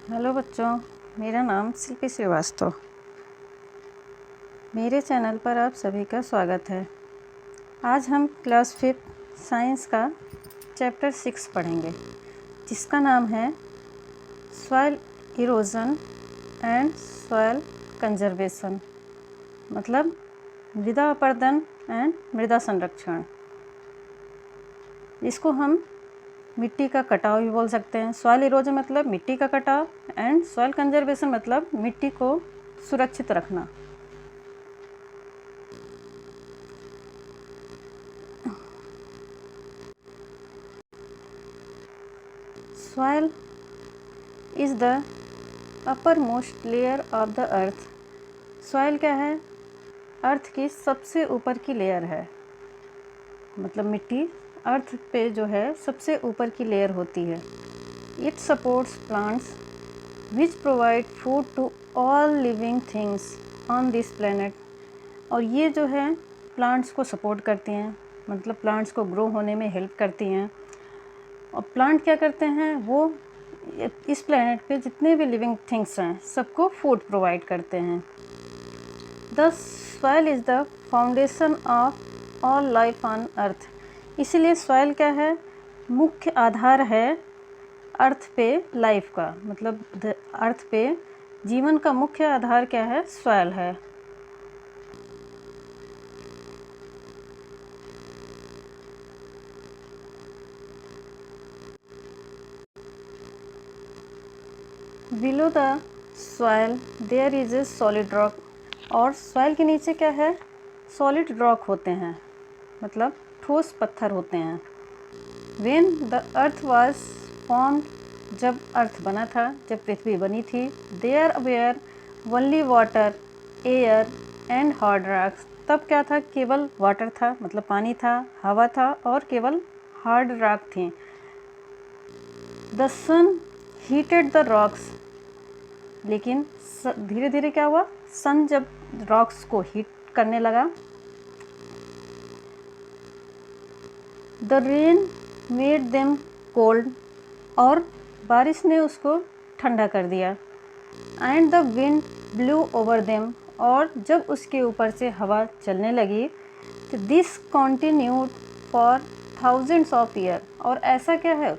Hello बच्चों, मेरा नाम शिल्पी श्रीवास्तव। मेरे चैनल पर आप सभी का स्वागत है। आज हम क्लास 5 साइंस का चैप्टर 6 पढ़ेंगे, जिसका नाम है soil erosion and soil conservation, मतलब मृदा अपरदन एंड मृदा संरक्षण। इसको हम मिट्टी का कटाव भी बोल सकते हैं। सॉइल इरोजन मतलब मिट्टी का कटाव एंड सॉइल कंजर्वेशन मतलब मिट्टी को सुरक्षित रखना। Soil is the upper most layer of the earth. Soil क्या है? अर्थ की सबसे ऊपर की लेयर है, मतलब मिट्टी अर्थ पे जो है सबसे ऊपर की लेयर होती है। It supports plants which provide food to all living things on this planet. और ये जो है प्लांट्स को सपोर्ट करती हैं, मतलब प्लांट्स को ग्रो होने में हेल्प करती हैं। और प्लांट क्या करते हैं, वो इस प्लेनेट पे जितने भी लिविंग थिंग्स हैं सबको फूड प्रोवाइड करते हैं। The soil is the foundation of all life on earth. इसीलिए सॉइल क्या है? मुख्य आधार है अर्थ पे लाइफ का, मतलब अर्थ पे जीवन का मुख्य आधार क्या है? सॉइल है। Below the soil there is a solid rock. और सॉइल के नीचे क्या है? सॉलिड रॉक होते हैं, मतलब ठोस पत्थर होते हैं। When the earth was formed, जब अर्थ बना था, जब पृथ्वी बनी थी, there were only water, air and hard rocks. तब क्या था? केवल वाटर था, मतलब पानी था, हवा था और केवल हार्ड रॉक थी। The sun heated the rocks. लेकिन धीरे धीरे क्या हुआ? सन जब रॉक्स को हीट करने लगा, the rain made them cold, और बारिश ने उसको ठंडा कर दिया। And the wind blue over them, और जब उसके ऊपर से हवा चलने लगी तो this continued for thousands of year. और ऐसा क्या है?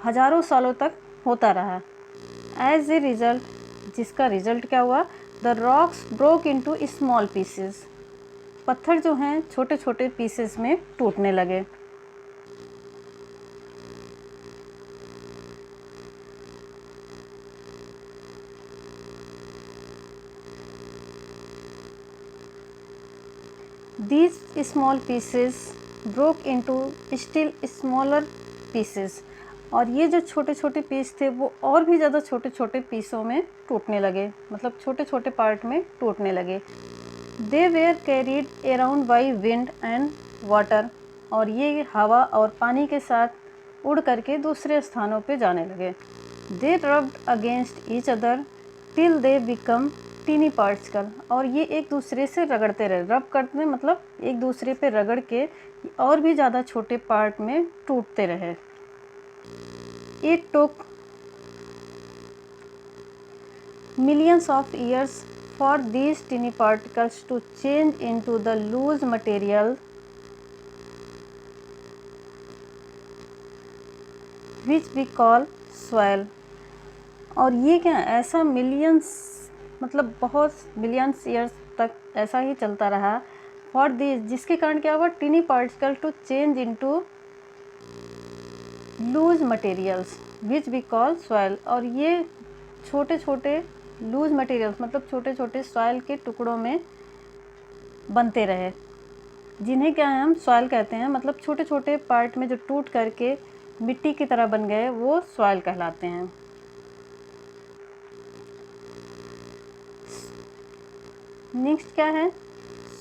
हजारों सालों तक होता रहा। एज ए रिजल्ट, जिसका रिजल्ट क्या हुआ? The rocks broke into small pieces. पत्थर जो हैं छोटे छोटे पीसेस में टूटने लगे। These small pieces broke into still smaller pieces। और ये जो छोटे छोटे पीस थे वो और भी ज़्यादा छोटे छोटे पीसों में टूटने लगे, मतलब छोटे छोटे पार्ट में टूटने लगे। They were carried around by wind and water. और ये हवा और पानी के साथ उड़ करके दूसरे स्थानों पे जाने लगे। They rubbed against each other till they become tiny particle. और ये एक दूसरे से रगड़ते रहे। रब करते मतलब एक दूसरे पे रगड़ के और भी ज़्यादा छोटे पार्ट में टूटते रहे। It took millions of years for these tiny particles to change into the loose material which we call soil। और ये क्या? ऐसा मिलियंस, मतलब बहुत मिलियंस ईयर्स तक ऐसा ही चलता रहा। फॉर दिस, जिसके कारण क्या हुआ? Tiny particle to change into loose materials which we call soil. और ये छोटे छोटे लूज मटेरियल्स, मतलब छोटे छोटे सॉइल के टुकड़ों में बनते रहे, जिन्हें क्या है हम सॉइल कहते हैं। मतलब छोटे छोटे पार्ट में जो टूट करके मिट्टी की तरह बन गए वो सॉइल कहलाते हैं। नेक्स्ट क्या है?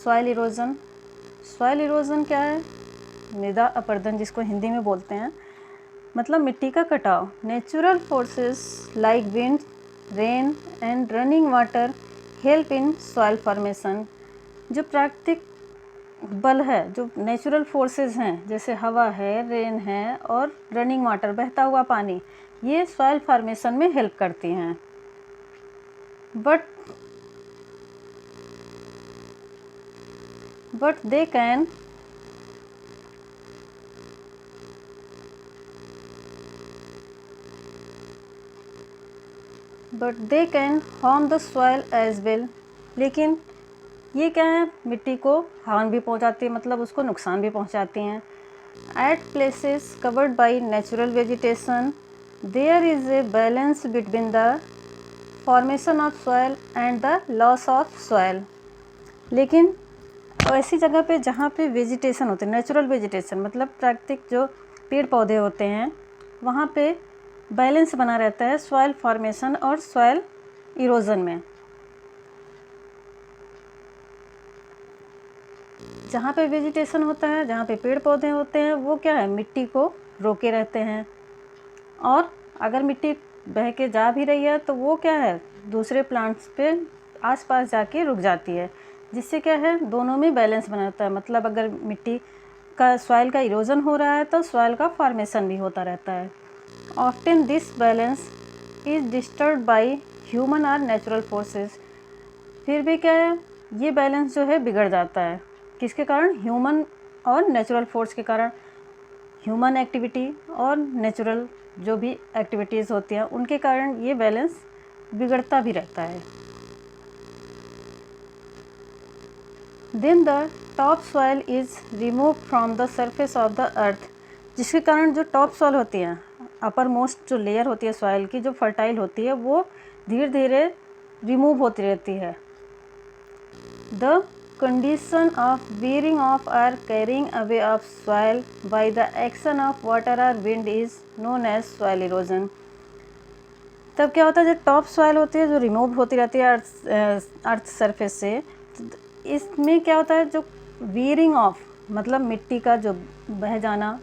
Soil erosion. सॉइल इरोजन क्या है? मृदा अपरदन, जिसको हिंदी में बोलते हैं, मतलब मिट्टी का कटाव। Natural forces like wind, rain and running water help in soil formation. जो प्राकृतिक बल है, जो नेचुरल फोर्सेस हैं, जैसे हवा है, रेन है और रनिंग वाटर, बहता हुआ पानी, ये सॉइल फॉर्मेशन में हेल्प करती हैं। But they can harm the soil as well. लेकिन ये क्या है, मिट्टी को हार्म भी पहुंचाती है, मतलब उसको नुकसान भी पहुंचाती हैं। At places covered by natural vegetation there is a balance between the formation of soil and the loss of soil. लेकिन ऐसी जगह पे जहाँ पे वेजिटेशन होते हैं, नेचुरल वेजिटेशन मतलब प्राकृतिक जो पेड़ पौधे होते हैं, वहाँ पे बैलेंस बना रहता है सॉइल फॉर्मेशन और सॉइल इरोजन में। जहाँ पे वेजिटेशन होता है, जहाँ पे पेड़ पौधे होते हैं, वो क्या है, मिट्टी को रोके रहते हैं। और अगर मिट्टी बह के जा भी रही है तो वो क्या है, दूसरे प्लांट्स पे आसपास जाके रुक जाती है, जिससे क्या है, दोनों में बैलेंस बना रहता है। मतलब अगर मिट्टी का सॉइल का इरोजन हो रहा है तो सॉइल का फॉर्मेशन भी होता रहता है। Often this balance is disturb by human और नेचुरल फोर्सेस। फिर भी क्या है, ये बैलेंस जो है बिगड़ जाता है, किसके कारण, ह्यूमन और नेचुरल फोर्स के कारण। ह्यूमन एक्टिविटी और नेचुरल जो भी एक्टिविटीज़ होती हैं उनके कारण ये बैलेंस बिगड़ता भी रहता है। Then the top soil is remove from the surface of the earth, जिसके कारण जो टॉप सॉइल होती है, अपर मोस्ट जो लेयर होती है सॉइल की, जो फर्टाइल होती है, वो धीरे धीरे रिमूव होती रहती है। The condition of wearing off or carrying away of soil by the action of water or wind is known as soil erosion। तब क्या होता है, जो टॉप सॉइल होती है, जो रिमूव होती रहती है अर्थ सरफेस से, इसमें क्या होता है, जो वीयरिंग ऑफ मतलब मिट्टी का जो बह जाना,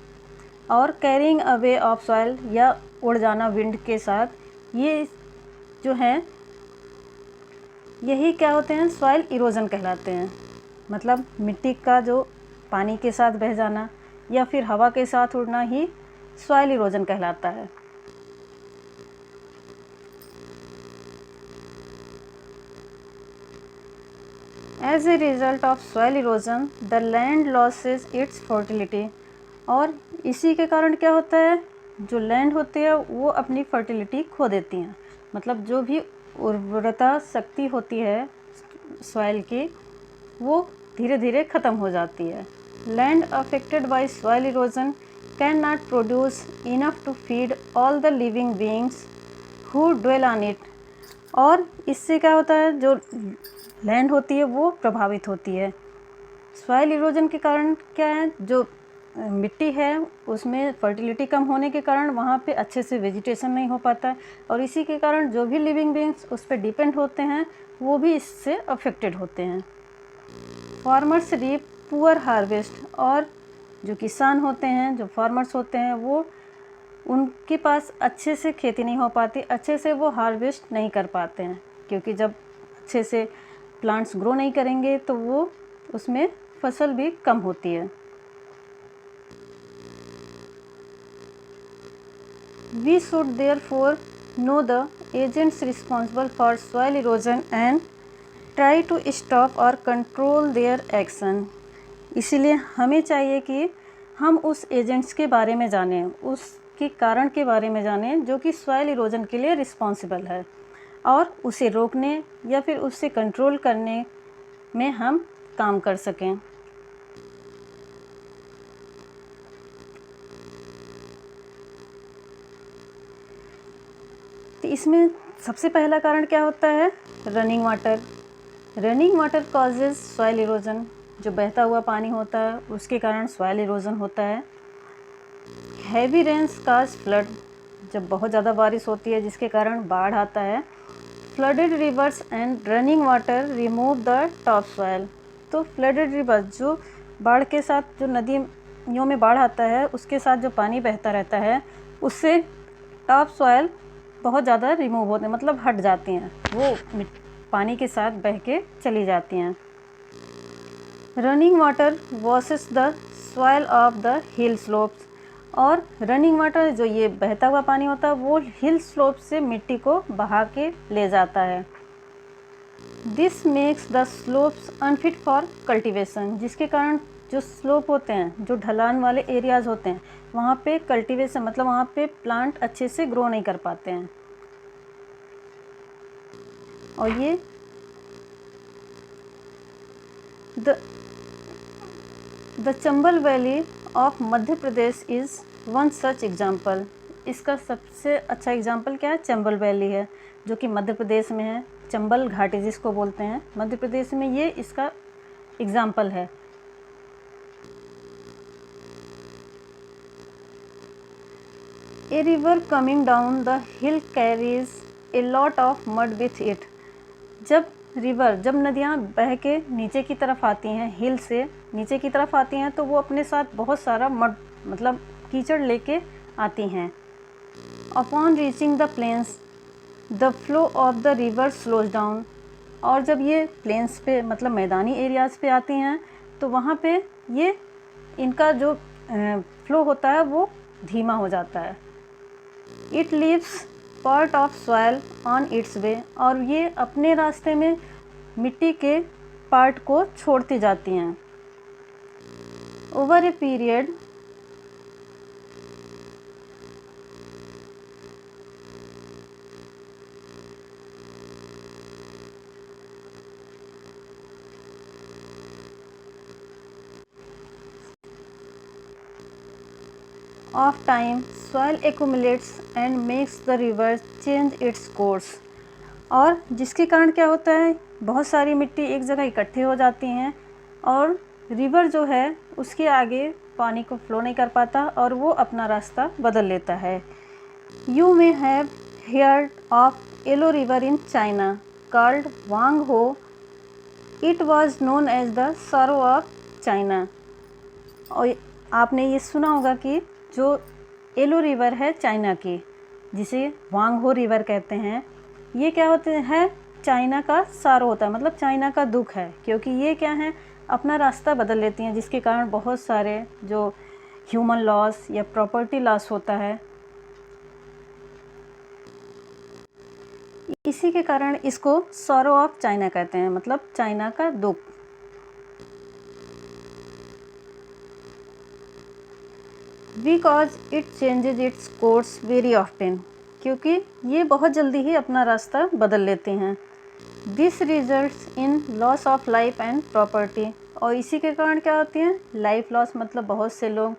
और कैरिंग अवे ऑफ सॉइल या उड़ जाना विंड के साथ, ये जो हैं यही क्या होते हैं, सॉइल इरोजन कहलाते हैं। मतलब मिट्टी का जो पानी के साथ बह जाना या फिर हवा के साथ उड़ना ही सॉइल इरोजन कहलाता है। As a result of soil erosion the land loses its fertility. और इसी के कारण क्या होता है, जो लैंड होती है वो अपनी फर्टिलिटी खो देती हैं। मतलब जो भी उर्वरता शक्ति होती है सॉइल की, वो धीरे धीरे ख़त्म हो जाती है। Land affected by soil erosion can not produce enough to feed all the living beings who dwell on it. और इससे क्या होता है, जो लैंड होती है वो प्रभावित होती है। सॉइल इरोजन के कारण क्या है, जो मिट्टी है उसमें फर्टिलिटी कम होने के कारण वहाँ पे अच्छे से वेजिटेशन नहीं हो पाता है, और इसी के कारण जो भी लिविंग बीइंग्स उस पर डिपेंड होते हैं वो भी इससे अफेक्टेड होते हैं। Farmers reap poor harvest. और जो किसान होते हैं, जो फार्मर्स होते हैं, वो उनके पास अच्छे से खेती नहीं हो पाती, अच्छे से वो हार्वेस्ट नहीं कर पाते हैं, क्योंकि जब अच्छे से प्लांट्स ग्रो नहीं करेंगे तो वो उसमें फसल भी कम होती है। We should therefore know the agents responsible for soil erosion and try to stop or control their action। इसीलिए हमें चाहिए कि हम उस एजेंट्स के बारे में जानें, उसके कारण के बारे में जानें जो कि सॉइल इरोजन के लिए रिस्पॉन्सिबल है, और उसे रोकने या फिर उससे कंट्रोल करने में हम काम कर सकें। तो इसमें सबसे पहला कारण क्या होता है, running water. Running water causes soil erosion. जो बहता हुआ पानी होता है उसके कारण सॉइल इरोजन होता है। हैवी रेन्स काज फ्लड। जब बहुत ज़्यादा बारिश होती है जिसके कारण बाढ़ आता है। Flooded reverse and running water remove the top soil. तो फ्लडेड रिवर्स, जो बाढ़ के साथ, जो नदियों में बाढ़ आता है उसके साथ जो पानी बहता रहता है, उससे टॉप सॉइल बहुत ज़्यादा रिमूव होते हैं, मतलब हट जाती हैं, वो पानी के साथ बह के चली जाती हैं। Running water washes the soil of the hill slopes. और रनिंग वाटर जो ये बहता हुआ पानी होता है वो हिल स्लोप से मिट्टी को बहा के ले जाता है। This makes the slopes unfit for cultivation, जिसके कारण जो स्लोप होते हैं, जो ढलान वाले एरियाज़ होते हैं, वहाँ पे कल्टीवेशन मतलब वहाँ पे प्लांट अच्छे से ग्रो नहीं कर पाते हैं। और ये the Chambal valley of Madhya Pradesh is one such example. इसका सबसे अच्छा एग्जाम्पल क्या है? चंबल वैली है, जो कि मध्य प्रदेश में है। चंबल घाटी जिसको बोलते हैं, मध्य प्रदेश में ये इसका एग्जाम्पल है। A river coming down the hill carries A lot of mud with it. जब नदियाँ बह के नीचे की तरफ आती हैं, हिल से नीचे की तरफ आती हैं, तो वो अपने साथ बहुत सारा मड मतलब कीचड़ लेके आती हैं। Upon reaching the plains the flow of the river slows down. और जब ये प्लेन्स पे मतलब मैदानी एरियाज़ पे आती हैं तो वहाँ पे ये इनका जो फ्लो होता है वो धीमा हो जाता है। It leaves part of soil on its way. और ये अपने रास्ते में मिट्टी के पार्ट को छोड़ती जाती हैं। Over a period of time soil accumulates and makes the river change its course। और जिसके कारण क्या होता है, बहुत सारी मिट्टी एक जगह इकट्ठी हो जाती हैं और रिवर जो है उसके आगे पानी को फ्लो नहीं कर पाता और वो अपना रास्ता बदल लेता है। You may have heard of yellow river in China called वांग हो। It was known as the sorrow of China। और आपने ये सुना होगा कि जो येलो रिवर है चाइना की, जिसे वांग हो रिवर कहते हैं, ये क्या होते हैं? चाइना का सारो होता है, मतलब चाइना का दुख है, क्योंकि ये क्या है, अपना रास्ता बदल लेती हैं, जिसके कारण बहुत सारे जो ह्यूमन लॉस या प्रॉपर्टी लॉस होता है। इसी के कारण इसको सॉरो ऑफ चाइना कहते हैं, मतलब चाइना का दुख। Because it changes its course very often, क्योंकि ये बहुत जल्दी ही अपना रास्ता बदल लेते हैं। This results in loss of life and property. और इसी के कारण क्या होती हैं? लाइफ लॉस, मतलब बहुत से लोग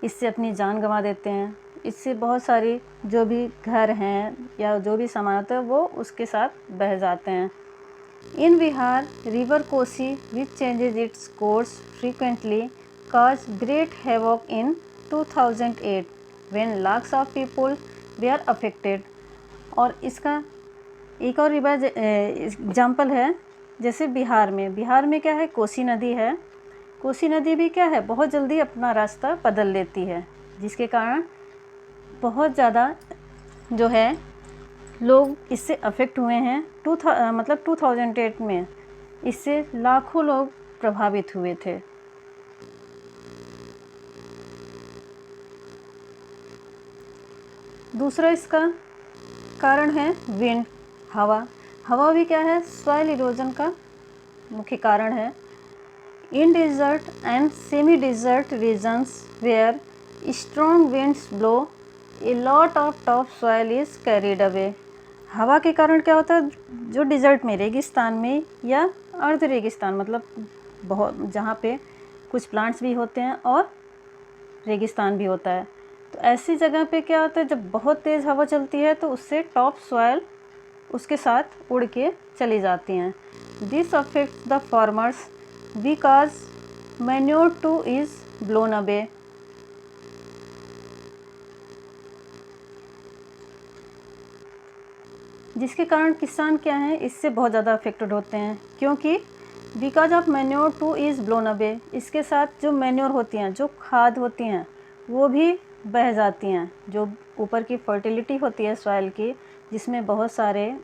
इससे अपनी जान गंवा देते हैं। इससे बहुत सारी जो भी घर हैं या जो भी सामान होता है वो उसके साथ बह जाते हैं। In Bihar river Kosi which changes its course frequently cause great havoc in 2008 when lakhs of people were affected। और इसका एक और रिवर एग्जाम्पल है, जैसे बिहार में क्या है, कोसी नदी है। कोसी नदी भी क्या है, बहुत जल्दी अपना रास्ता बदल लेती है, जिसके कारण बहुत ज़्यादा जो है लोग इससे अफेक्ट हुए हैं। 2008 में इससे लाखों लोग प्रभावित हुए थे। दूसरा इसका कारण है विंड, हवा भी क्या है, सॉइल इरोजन का मुख्य कारण है। In desert and semi desert regions where strong winds blow a lot of top soil is carried away. हवा के कारण क्या होता है, जो डिजर्ट में, रेगिस्तान में या अर्ध रेगिस्तान, मतलब बहुत जहाँ पे कुछ प्लांट्स भी होते हैं और रेगिस्तान भी होता है, तो ऐसी जगह पे क्या होता है, जब बहुत तेज़ हवा चलती है तो उससे टॉप सॉइल उसके साथ उड़ के चली जाती हैं। This affects the farmers because manure two is blown away. जिसके कारण किसान क्या हैं, इससे बहुत ज़्यादा अफेक्टेड होते हैं, क्योंकि because of manure two is blown away, इसके साथ जो मैन्योर होती हैं, जो खाद होती हैं, वो भी बह जाती हैं। जो ऊपर की फर्टिलिटी होती है सॉइल की, जिसमें बहुत सारे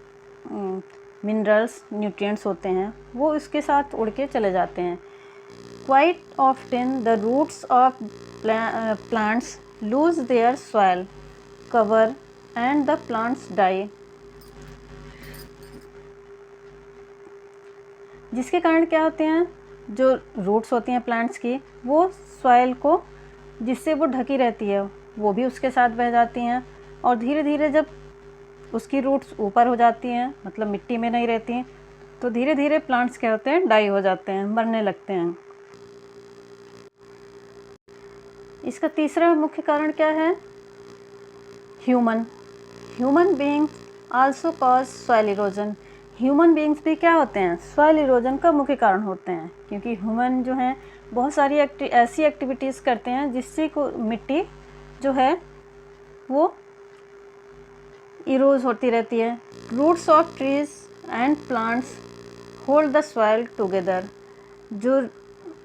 मिनरल्स, न्यूट्रिएंट्स होते हैं, वो इसके साथ उड़ के चले जाते हैं। Quite often the roots of plants lose their soil cover and the plants die। जिसके कारण क्या होते हैं, जो रूट्स होती हैं प्लांट्स की, वो सॉइल को जिससे वो ढकी रहती है वो भी उसके साथ बह जाती हैं, और धीरे धीरे जब उसकी रूट्स ऊपर हो जाती हैं, मतलब मिट्टी में नहीं रहती हैं, तो धीरे धीरे प्लांट्स क्या होते हैं, डाई हो जाते हैं, मरने लगते हैं। इसका तीसरा मुख्य कारण क्या है, human beings also cause soil erosion. Human beings भी क्या होते हैं, सॉइल इरोजन का मुख्य कारण होते हैं, क्योंकि ह्यूमन जो हैं बहुत सारी ऐसी एक्टिविटीज़ करते हैं जिससे को मिट्टी जो है वो इरोज होती रहती है। Roots of trees and plants hold the soil together. जो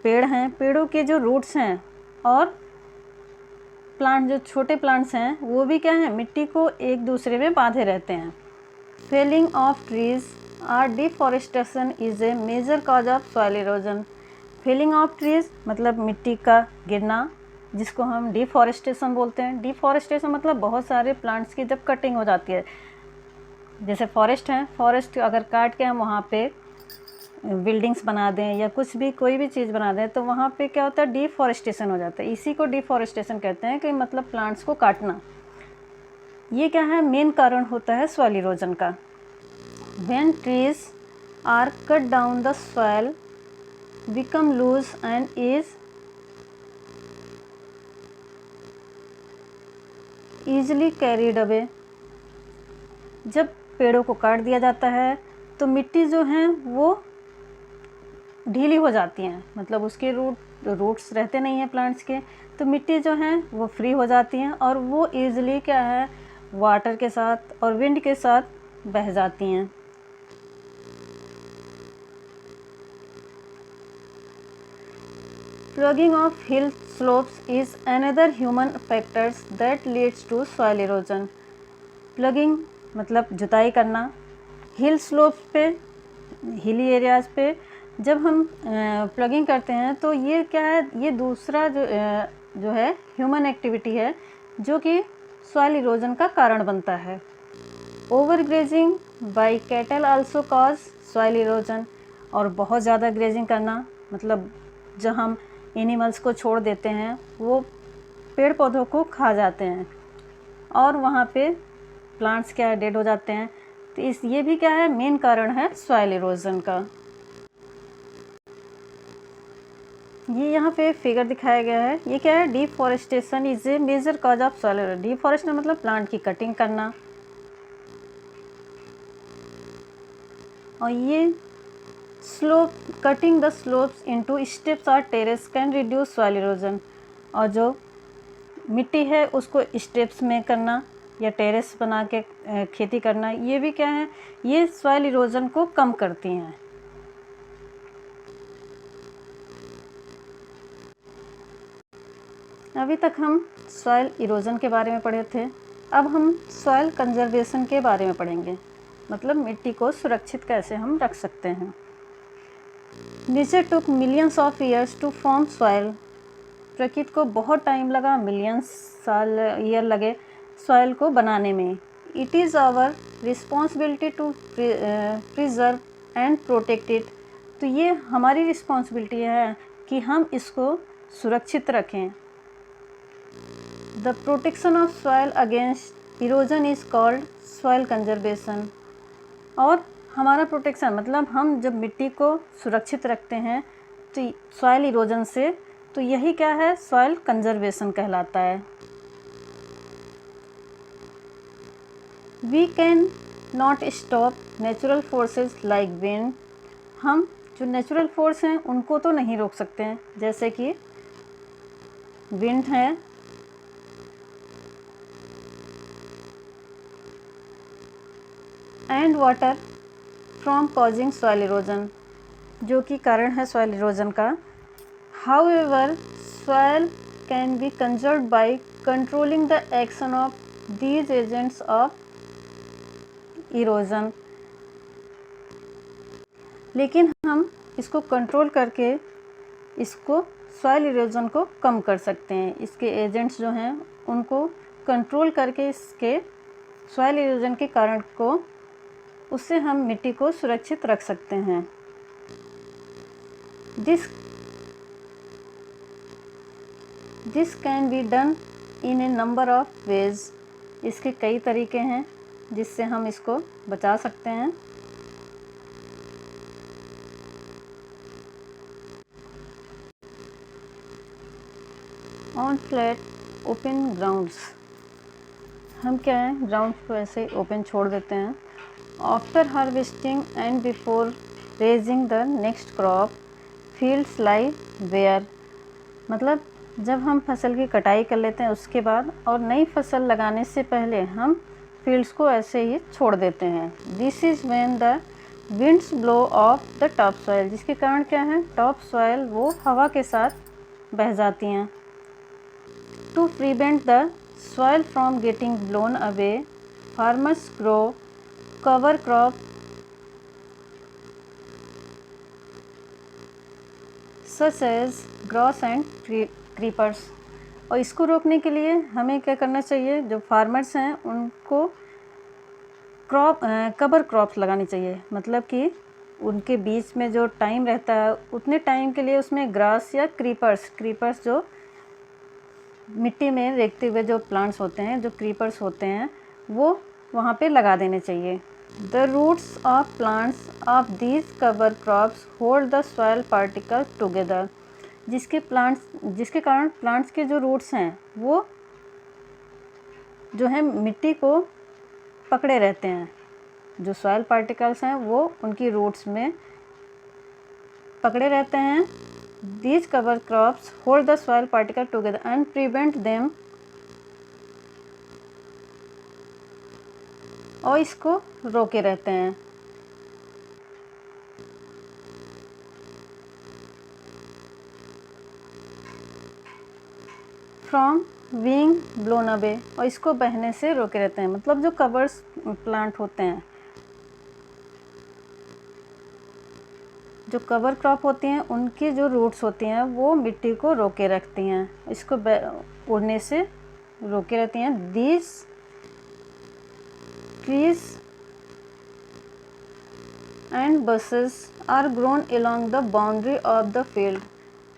पेड़ हैं, पेड़ों के जो रूट्स हैं और प्लांट, जो छोटे प्लांट्स हैं, वो भी क्या है, मिट्टी को एक दूसरे में बांधे रहते हैं। फेलिंग ऑफ ट्रीज और deforestation is a major cause of soil erosion. Felling of trees मतलब मिट्टी का गिरना, जिसको हम डिफॉरेस्टेशन बोलते हैं। डिफॉरेस्टेशन मतलब बहुत सारे प्लांट्स की जब कटिंग हो जाती है, जैसे फॉरेस्ट है, फॉरेस्ट अगर काट के हम वहाँ पे बिल्डिंग्स बना दें या कुछ भी कोई भी चीज़ बना दें, तो वहाँ पे क्या होता है, डिफॉरेस्टेशन हो जाता है। इसी को डिफॉरेस्टेशन कहते हैं, कि मतलब प्लांट्स को काटना। ये क्या है, मेन कारण होता है सॉइल इरोजन का। When trees are cut down the soil become loose and is easily carried away. जब पेड़ों को काट दिया जाता है तो मिट्टी जो है वो ढीली हो जाती हैं, मतलब उसके रूट्स रहते नहीं हैं प्लांट्स के, तो मिट्टी जो है वो फ्री हो जाती हैं और वो ईजिली क्या है, वाटर के साथ और विंड के साथ बह जाती हैं। Ploughing of hill slopes is another human factors that leads to soil erosion. Ploughing मतलब जुताई करना। हिल स्लोप्स पे, हिली एरियाज़ पे जब हम प्लगिंग करते हैं तो ये क्या है, ये दूसरा जो है ह्यूमन एक्टिविटी है जो कि सॉइल इरोजन का कारण बनता है। Over grazing by cattle also cause soil erosion. और बहुत ज़्यादा ग्रेजिंग करना, मतलब जब हम एनिमल्स को छोड़ देते हैं वो पेड़ पौधों को खा जाते हैं और वहाँ पे प्लांट्स क्या डेड हो जाते हैं, तो ये भी क्या है, मेन कारण है सॉइल इरोजन का। ये यहाँ पे फिगर दिखाया गया है, ये क्या है, deforestation is a major cause of soil erosion. Deforestation मतलब प्लांट की कटिंग करना, और ये slope cutting the slopes into steps और terrace can reduce soil erosion. और जो मिट्टी है उसको स्टेप्स में करना या टेरेस बना के खेती करना, ये भी क्या है, ये सॉइल इरोजन को कम करती हैं। अभी तक हम सॉइल इरोजन के बारे में पढ़े थे, अब हम सॉइल कंजर्वेशन के बारे में पढ़ेंगे, मतलब मिट्टी को सुरक्षित कैसे हम रख सकते हैं। Nature took millions of years to form soil. प्रकृति को बहुत टाइम लगा, मिलियंस साल ईयर लगे सॉइल को बनाने में। It is our responsibility to preserve and protect it. तो ये हमारी रिस्पॉन्सिबिलिटी है कि हम इसको सुरक्षित रखें। The protection of soil against erosion is called soil conservation. और हमारा प्रोटेक्शन मतलब हम जब मिट्टी को सुरक्षित रखते हैं तो सॉइल इरोजन से, तो यही क्या है, सॉइल कंजर्वेशन कहलाता है। We can not stop natural forces like wind. हम जो नेचुरल फोर्स हैं उनको तो नहीं रोक सकते हैं, जैसे कि विंड है, and water from causing soil erosion, जो कि कारण है सॉइल इरोजन का। However soil can be conserved by controlling the action of these agents of erosion. लेकिन हम इसको कंट्रोल करके इसको सॉइल इरोजन को कम कर सकते हैं। इसके एजेंट्स जो हैं उनको कंट्रोल करके इसके सॉइल इरोजन के कारण को उससे हम मिट्टी को सुरक्षित रख सकते हैं। This can be done in A number of ways. इसके कई तरीके हैं जिससे हम इसको बचा सकते हैं। ऑन फ्लैट ओपन ग्राउंड्स, हम क्या है ग्राउंड को ऐसे ओपन छोड़ देते हैं। After harvesting and before raising the next crop fields lie bare, मतलब जब हम फसल की कटाई कर लेते हैं उसके बाद और नई फसल लगाने से पहले हम फील्ड्स को ऐसे ही छोड़ देते हैं। This is when the winds blow of the top soil, जिसके कारण क्या है टॉप सॉइल वो हवा के साथ बह जाती हैं। To prevent the soil from getting blown away, farmers grow cover crop such as grass and creepers। और इसको रोकने के लिए हमें क्या करना चाहिए, जो फार्मर्स हैं उनको कवर क्रॉप्स लगानी चाहिए, मतलब कि उनके बीच में जो टाइम रहता है उतने टाइम के लिए उसमें ग्रास या क्रीपर्स जो मिट्टी में रेंगते हुए जो प्लांट्स होते हैं, जो क्रीपर्स होते हैं, वो वहाँ पे लगा देने चाहिए। The roots of plants of these cover crops hold the soil particle together, जिसके कारण प्लांट्स के जो रूट्स हैं वो जो है मिट्टी को पकड़े रहते हैं। जो सॉइल पार्टिकल्स हैं वो उनकी रूट्स में पकड़े रहते हैं। These cover crops hold the soil particle together and prevent them, और इसको रोके रहते हैं। From being blown away, और इसको बहने से रोके रहते हैं, मतलब जो कवर्स प्लांट होते हैं, जो कवर क्रॉप होती हैं उनकी जो रूट्स होती हैं वो मिट्टी को रोके रखती हैं, इसको उड़ने से रोके रहती हैं। These trees and bushes are grown along the boundary of the field,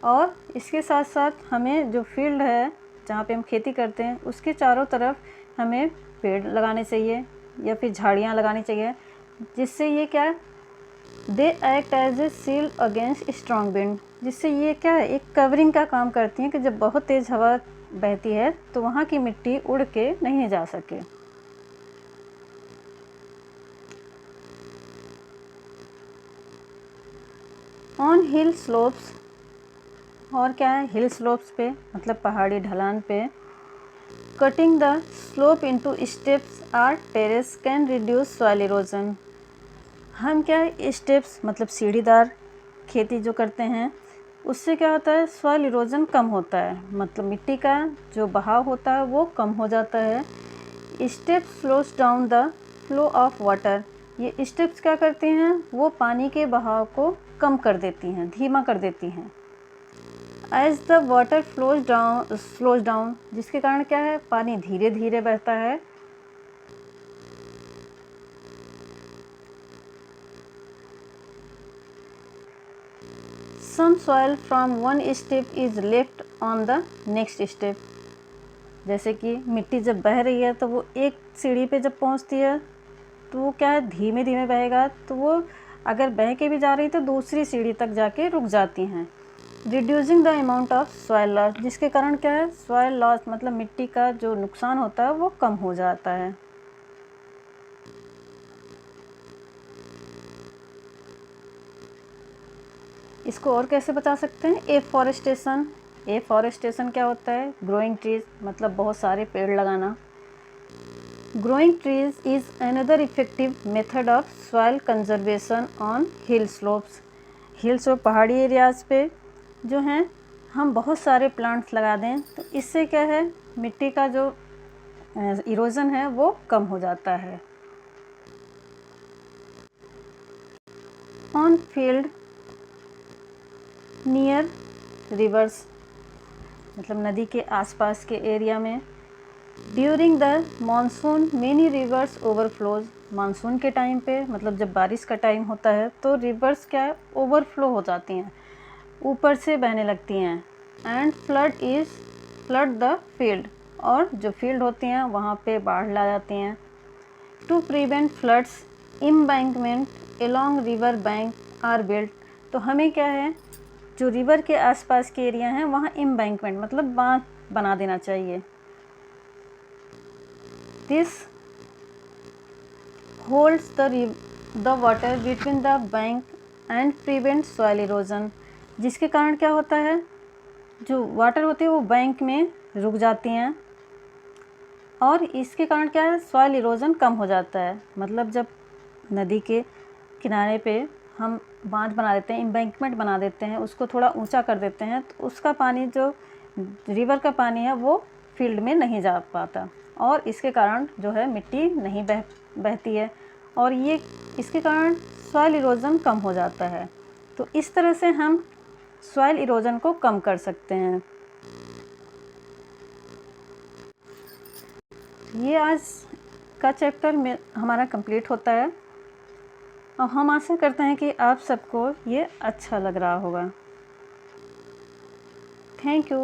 और इसके साथ साथ हमें जो फील्ड है जहाँ पे हम खेती करते हैं उसके चारों तरफ हमें पेड़ लगाने चाहिए या फिर झाड़ियाँ लगानी चाहिए, जिससे ये क्या they act as a shield against strong wind, जिससे ये क्या है एक कवरिंग का काम करती हैं कि जब बहुत तेज़ हवा बहती है तो वहाँ की मिट्टी उड़ के नहीं जा सके। ऑन हिल स्लोप्स, और क्या है हिल स्लोप्स पे मतलब पहाड़ी ढलान पे, cutting the slope into steps or terrace can reduce soil erosion. हम क्या है स्टेप्स मतलब सीढ़ीदार खेती जो करते हैं उससे क्या होता है सॉइल इरोजन कम होता है, मतलब मिट्टी का जो बहाव होता है वो कम हो जाता है। Step slows down the flow of water, ये स्टेप्स क्या करती हैं वो पानी के बहाव को कम कर देती हैं, धीमा कर देती हैं। As the water slows down, जिसके कारण क्या है पानी धीरे धीरे बहता है। Some soil from one step is left on the next step, जैसे कि मिट्टी जब बह रही है तो वो एक सीढ़ी पे जब पहुंचती है तो वो क्या है धीमे धीमे बहेगा, तो वो अगर बह के भी जा रही तो दूसरी सीढ़ी तक जाके रुक जाती हैं। Reducing the amount of soil loss, जिसके कारण क्या है सॉइल लॉस मतलब मिट्टी का जो नुकसान होता है वो कम हो जाता है। इसको और कैसे बचा सकते हैं, एफॉरेस्टेशन क्या होता है ग्रोइंग ट्रीज मतलब बहुत सारे पेड़ लगाना। Growing trees is another effective method of soil conservation on hill slopes. Hills और पहाड़ी एरियाज़ पे जो हैं हम बहुत सारे प्लांट्स लगा दें तो इससे क्या है मिट्टी का जो इरोजन है वो कम हो जाता है। ऑन फील्ड नियर रिवर्स, मतलब नदी के आसपास के एरिया में during the monsoon many reverse overflows, monsoon के टाइम पे मतलब जब बारिश का टाइम होता है तो रिवर्स क्या है, ओवरफ्लो हो जाती हैं, ऊपर से बहने लगती हैं। एंड फ्लड द फील्ड, और जो फील्ड होती हैं वहाँ पे बाढ़ ला जाती हैं। To prevent floods embankment along river bank are built, तो हमें क्या है, जो रिवर के आसपास के एरिया हैं वहाँ एम्बैंकमेंट मतलब बांध बना देना चाहिए। This holds the water between the bank and prevent soil erosion, जिसके कारण क्या होता है, जो वाटर होती है वो बैंक में रुक जाती हैं और इसके कारण क्या है, सॉइल इरोजन कम हो जाता है। मतलब जब नदी के किनारे पे हम बांध बना देते हैं, एम्बैंकमेंट बना देते हैं, उसको थोड़ा ऊंचा कर देते हैं, तो उसका पानी जो रिवर का पानी है वो फील्ड में नहीं जा पाता और इसके कारण जो है मिट्टी नहीं बहती है और ये इसके कारण सॉइल इरोजन कम हो जाता है। तो इस तरह से हम सॉइल इरोजन को कम कर सकते हैं। ये आज का चैप्टर में हमारा कंप्लीट होता है और हम आशा करते हैं कि आप सबको ये अच्छा लग रहा होगा। Thank you.